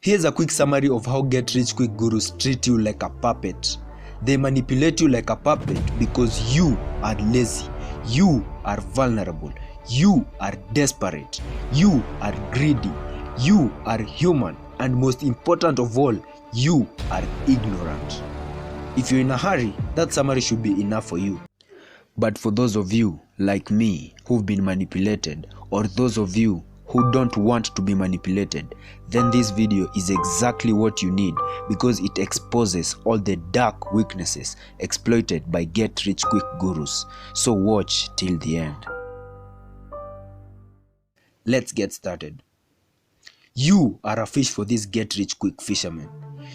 Here's a quick summary of how get-rich-quick gurus treat you like a puppet. They manipulate you like a puppet because you are lazy, you are vulnerable, you are desperate, you are greedy, you are human, and most important of all, you are ignorant. If you're in a hurry, that summary should be enough for you. But for those of you, like me, who've been manipulated, or those of you who don't want to be manipulated, then this video is exactly what you need because it exposes all the dark weaknesses exploited by get-rich-quick gurus. So watch till the end. Let's get started. You are a fish for these get-rich-quick fishermen.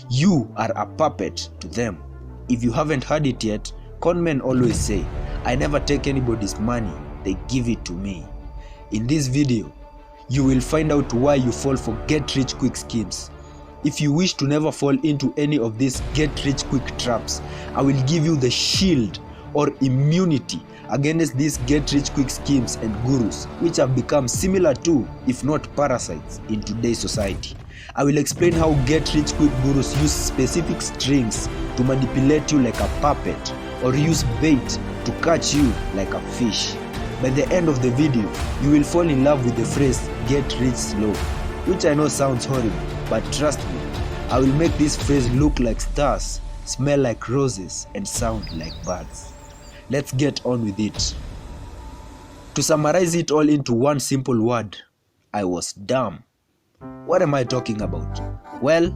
You are a puppet to them. If you haven't heard it yet, conmen always say, "I never take anybody's money, they give it to me." In this video, you will find out why you fall for get-rich-quick schemes. If you wish to never fall into any of these get-rich-quick traps, I will give you the shield or immunity against these get-rich-quick schemes and gurus, which have become similar to, if not parasites, in today's society. I will explain how get-rich-quick gurus use specific strings to manipulate you like a puppet, or use bait to catch you like a fish. By the end of the video, you will fall in love with the phrase "get rich slow," which I know sounds horrible, but trust me, I will make this phrase look like stars, smell like roses, and sound like birds. Let's get on with it. To summarize it all into one simple word, I was dumb. What am I talking about? Well,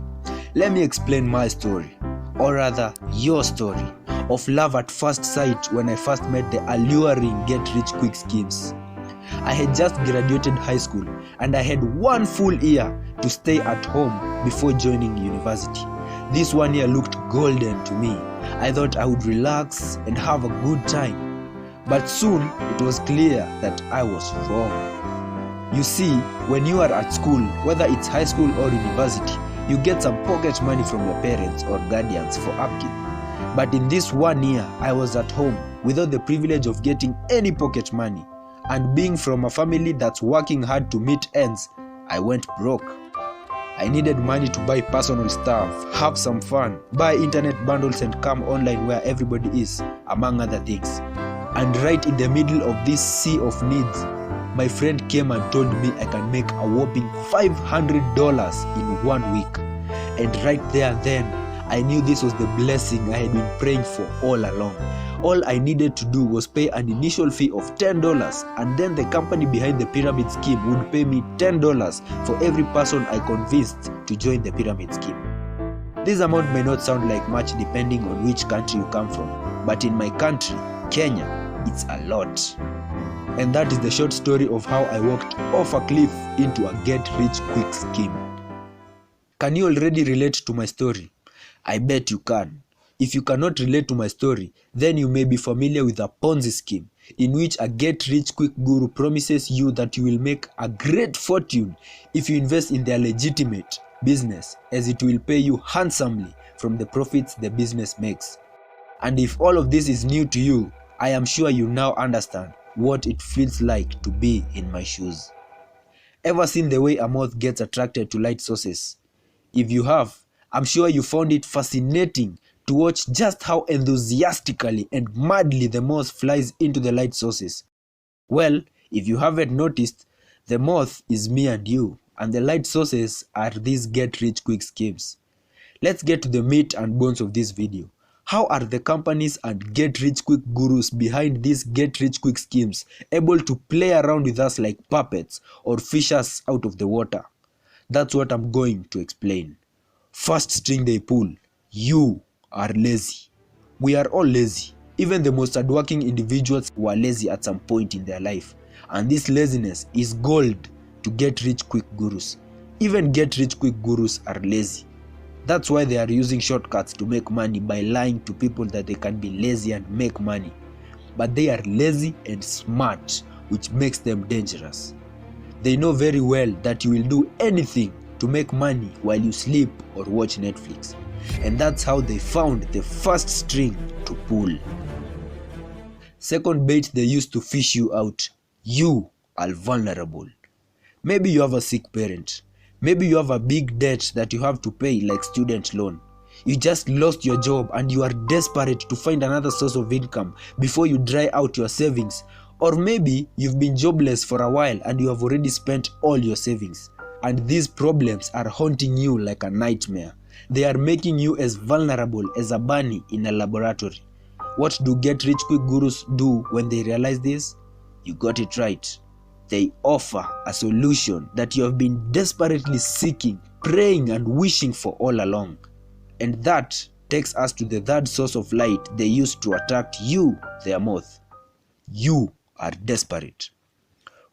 let me explain my story, or rather your story, of love at first sight when I first met the alluring get-rich-quick schemes. I had just graduated high school and I had 1 full year to stay at home before joining university. This 1 year looked golden to me. I thought I would relax and have a good time. But soon it was clear that I was wrong. You see, when you are at school, whether it's high school or university, you get some pocket money from your parents or guardians for upkeep. But in this 1 year, I was at home without the privilege of getting any pocket money. And being from a family that's working hard to meet ends, I went broke. I needed money to buy personal stuff, have some fun, buy internet bundles and come online where everybody is, among other things. And right in the middle of this sea of needs, my friend came and told me I can make a whopping $500 in 1 week. And right there then, I knew this was the blessing I had been praying for all along. All I needed to do was pay an initial fee of $10, and then the company behind the pyramid scheme would pay me $10 for every person I convinced to join the pyramid scheme. This amount may not sound like much depending on which country you come from, but in my country, Kenya, it's a lot. And that is the short story of how I walked off a cliff into a get-rich-quick scheme. Can you already relate to my story? I bet you can. If you cannot relate to my story, then you may be familiar with a Ponzi scheme in which a get-rich-quick guru promises you that you will make a great fortune if you invest in their legitimate business, as it will pay you handsomely from the profits the business makes. And if all of this is new to you, I am sure you now understand what it feels like to be in my shoes. Ever seen the way a moth gets attracted to light sources? If you have, I'm sure you found it fascinating to watch just how enthusiastically and madly the moth flies into the light sources. Well, if you haven't noticed, the moth is me and you, and the light sources are these get-rich-quick schemes. Let's get to the meat and bones of this video. How are the companies and get-rich-quick gurus behind these get-rich-quick schemes able to play around with us like puppets or fish us out of the water? That's what I'm going to explain. First string they pull, you are lazy. We are all lazy. Even the most hardworking individuals were lazy at some point in their life. And this laziness is gold to get-rich-quick gurus. Even get-rich-quick gurus are lazy. That's why they are using shortcuts to make money by lying to people that they can be lazy and make money. But they are lazy and smart, which makes them dangerous. They know very well that you will do anything to make money while you sleep or watch Netflix. And that's how they found the first string to pull. Second bait they use to fish you out, you are vulnerable. Maybe you have a sick parent. Maybe you have a big debt that you have to pay, like student loan. You just lost your job and you are desperate to find another source of income before you dry out your savings. Or maybe you've been jobless for a while and you have already spent all your savings. And these problems are haunting you like a nightmare. They are making you as vulnerable as a bunny in a laboratory. What do get-rich-quick gurus do when they realize this? You got it right. They offer a solution that you have been desperately seeking, praying and wishing for all along. And that takes us to the third source of light they use to attract you, their moth. You are desperate.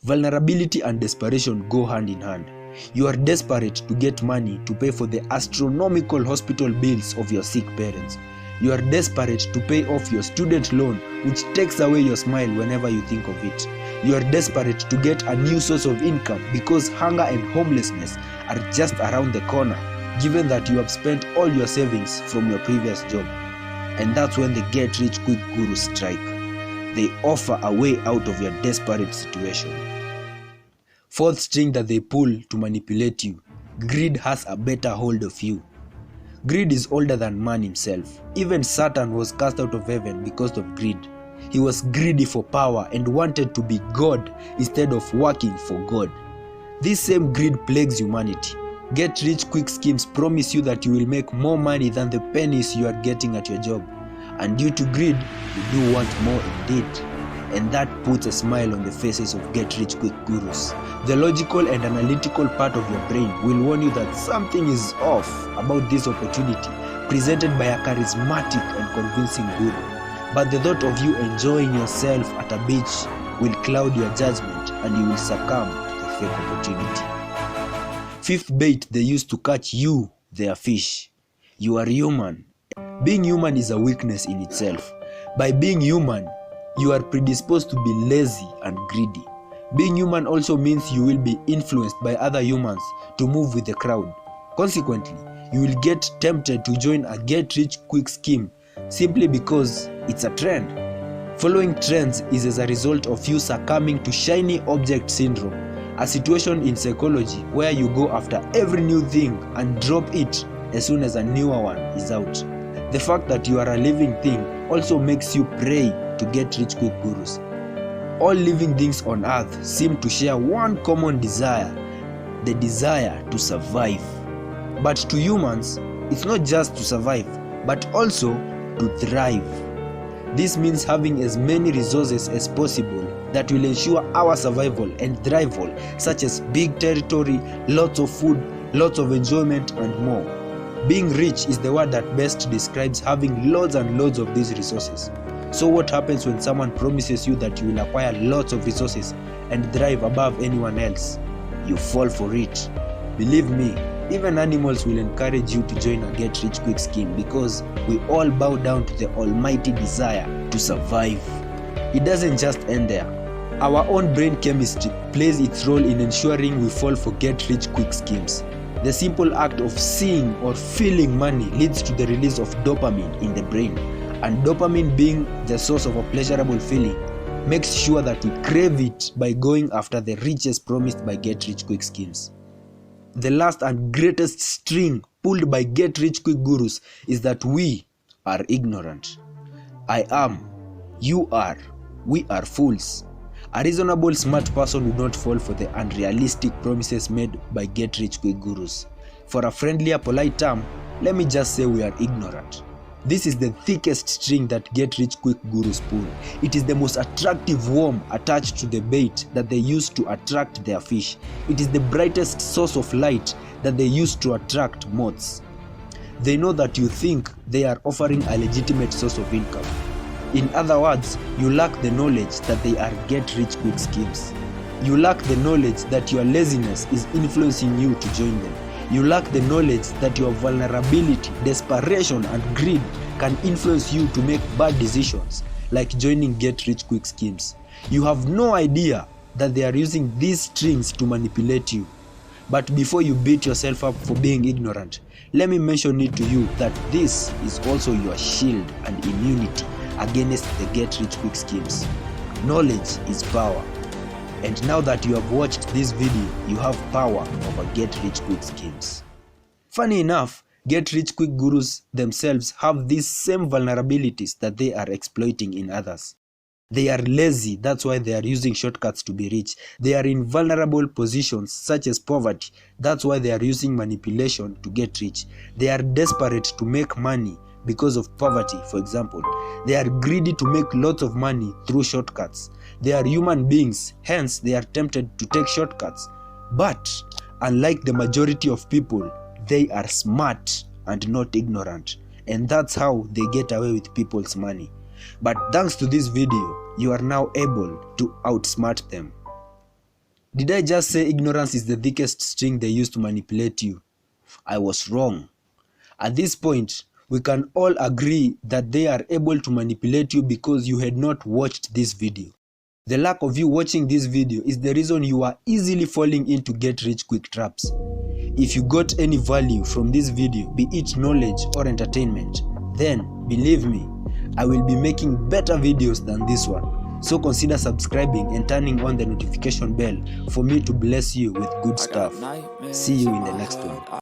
Vulnerability and desperation go hand in hand. You are desperate to get money to pay for the astronomical hospital bills of your sick parents. You are desperate to pay off your student loan, which takes away your smile whenever you think of it. You are desperate to get a new source of income because hunger and homelessness are just around the corner, given that you have spent all your savings from your previous job. And that's when the get-rich-quick gurus strike. They offer a way out of your desperate situation. Fourth string that they pull to manipulate you. Greed has a better hold of you. Greed is older than man himself. Even Satan was cast out of heaven because of greed. He was greedy for power and wanted to be God instead of working for God. This same greed plagues humanity. Get-rich-quick schemes promise you that you will make more money than the pennies you are getting at your job. And due to greed, you do want more indeed. And that puts a smile on the faces of get-rich-quick gurus. The logical and analytical part of your brain will warn you that something is off about this opportunity presented by a charismatic and convincing guru. But the thought of you enjoying yourself at a beach will cloud your judgment and you will succumb to the fake opportunity. Fifth bait they use to catch you, their fish. You are human. Being human is a weakness in itself. By being human, you are predisposed to be lazy and greedy. Being human also means you will be influenced by other humans to move with the crowd. Consequently, you will get tempted to join a get-rich-quick scheme simply because it's a trend. Following trends is as a result of you succumbing to shiny object syndrome, a situation in psychology where you go after every new thing and drop it as soon as a newer one is out. The fact that you are a living thing also makes you prey to get-rich-quick gurus. All living things on earth seem to share one common desire, the desire to survive. But to humans, it's not just to survive, but also to thrive. This means having as many resources as possible that will ensure our survival and thrival, such as big territory, lots of food, lots of enjoyment, and more. Being rich is the word that best describes having loads and loads of these resources. So what happens when someone promises you that you will acquire lots of resources and thrive above anyone else? You fall for it. Believe me, even animals will encourage you to join a get-rich-quick scheme because we all bow down to the almighty desire to survive. It doesn't just end there. Our own brain chemistry plays its role in ensuring we fall for get-rich-quick schemes. The simple act of seeing or feeling money leads to the release of dopamine in the brain, and dopamine, being the source of a pleasurable feeling, makes sure that we crave it by going after the riches promised by get-rich-quick schemes. The last and greatest string pulled by get-rich-quick gurus is that we are ignorant. I am, you are, we are fools. A reasonable smart person would not fall for the unrealistic promises made by get-rich-quick gurus. For a friendlier, polite term, let me just say we are ignorant. This is the thickest string that get-rich-quick gurus pull. It is the most attractive worm attached to the bait that they use to attract their fish. It is the brightest source of light that they use to attract moths. They know that you think they are offering a legitimate source of income. In other words, you lack the knowledge that they are get-rich-quick schemes. You lack the knowledge that your laziness is influencing you to join them. You lack the knowledge that your vulnerability, desperation, and greed can influence you to make bad decisions, like joining get-rich-quick schemes. You have no idea that they are using these strings to manipulate you. But before you beat yourself up for being ignorant, let me mention it to you that this is also your shield and immunity against the get-rich-quick schemes. Knowledge is power. And now that you have watched this video, you have power over get-rich-quick schemes. Funny enough, get-rich-quick gurus themselves have these same vulnerabilities that they are exploiting in others. They are lazy, that's why they are using shortcuts to be rich. They are in vulnerable positions such as poverty, that's why they are using manipulation to get rich. They are desperate to make money because of poverty, for example. They are greedy to make lots of money through shortcuts. They are human beings, hence they are tempted to take shortcuts. But unlike the majority of people, they are smart and not ignorant. And that's how they get away with people's money. But thanks to this video, you are now able to outsmart them. Did I just say ignorance is the thickest string they use to manipulate you? I was wrong. At this point, we can all agree that they are able to manipulate you because you had not watched this video. The lack of you watching this video is the reason you are easily falling into get-rich-quick traps. If you got any value from this video, be it knowledge or entertainment, then believe me, I will be making better videos than this one. So consider subscribing and turning on the notification bell for me to bless you with good stuff. See you in the next one.